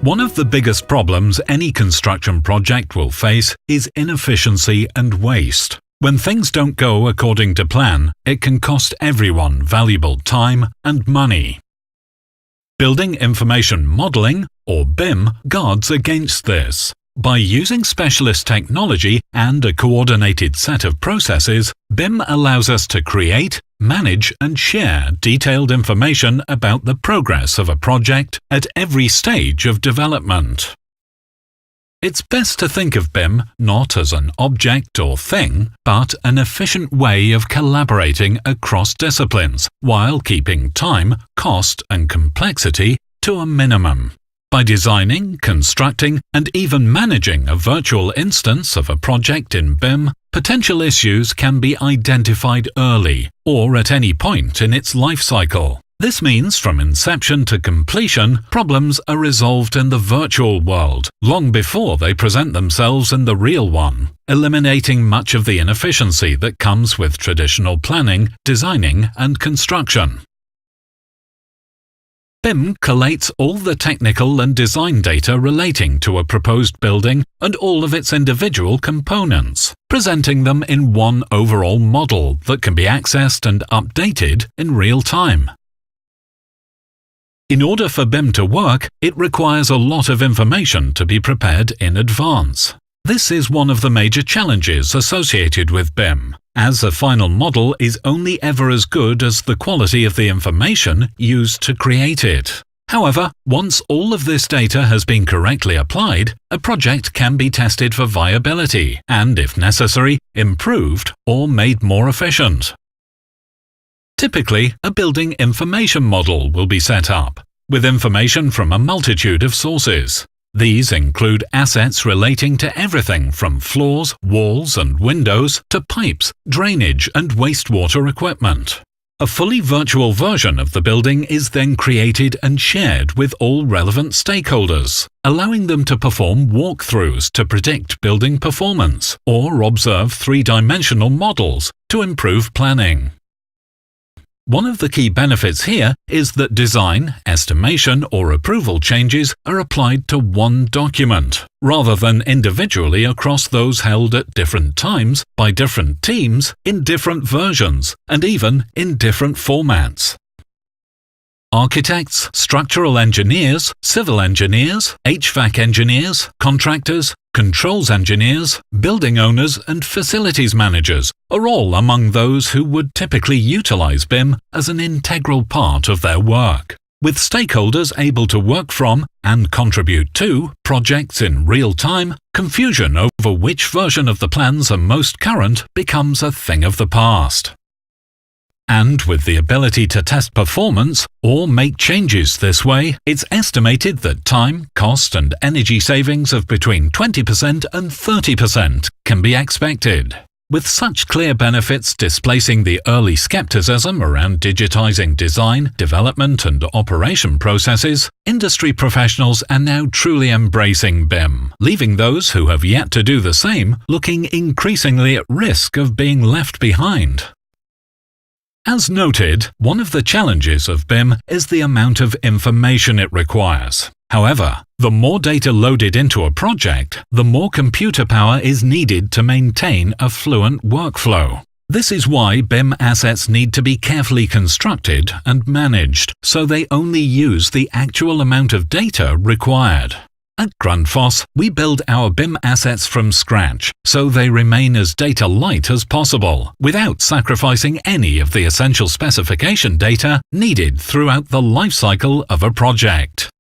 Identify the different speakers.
Speaker 1: One of the biggest problems any construction project will face is inefficiency and waste. When things don't go according to plan, it can cost everyone valuable time and money. Building Information Modeling, or BIM, guards against this. By using specialist technology and a coordinated set of processes, BIM allows us to create, manage and share detailed information about the progress of a project at every stage of development. It's best to think of BIM not as an object or thing, but an efficient way of collaborating across disciplines, while keeping time, cost and complexity to a minimum. By designing, constructing, and even managing a virtual instance of a project in BIM, potential issues can be identified early or at any point in its life cycle. This means from inception to completion, problems are resolved in the virtual world long before they present themselves in the real one, eliminating much of the inefficiency that comes with traditional planning, designing, and construction. BIM collates all the technical and design data relating to a proposed building and all of its individual components, presenting them in one overall model that can be accessed and updated in real time. In order for BIM to work, it requires a lot of information to be prepared in advance. This is one of the major challenges associated with BIM, as a final model is only ever as good as the quality of the information used to create it. However, once all of this data has been correctly applied, a project can be tested for viability and, if necessary, improved or made more efficient. Typically, a building information model will be set up, with information from a multitude of sources. These include assets relating to everything from floors, walls and windows to pipes, drainage and wastewater equipment. A fully virtual version of the building is then created and shared with all relevant stakeholders, allowing them to perform walkthroughs to predict building performance or observe three-dimensional models to improve planning. One of the key benefits here is that design, estimation or approval changes are applied to one document, rather than individually across those held at different times by different teams in different versions and even in different formats. Architects, structural engineers, civil engineers, HVAC engineers, contractors, controls engineers, building owners and facilities managers are all among those who would typically utilize BIM as an integral part of their work, with stakeholders able to work from and contribute to projects in real time. Confusion over which version of the plans are most current becomes a thing of the past. And with the ability to test performance or make changes this way, it's estimated that time, cost and energy savings of between 20% and 30% can be expected. With such clear benefits displacing the early skepticism around digitizing design, development and operation processes, industry professionals are now truly embracing BIM, leaving those who have yet to do the same looking increasingly at risk of being left behind. As noted, one of the challenges of BIM is the amount of information it requires. However, the more data loaded into a project, the more computer power is needed to maintain a fluent workflow. This is why BIM assets need to be carefully constructed and managed, so they only use the actual amount of data required. At Grundfos, we build our BIM assets from scratch, so they remain as data light as possible, without sacrificing any of the essential specification data needed throughout the lifecycle of a project.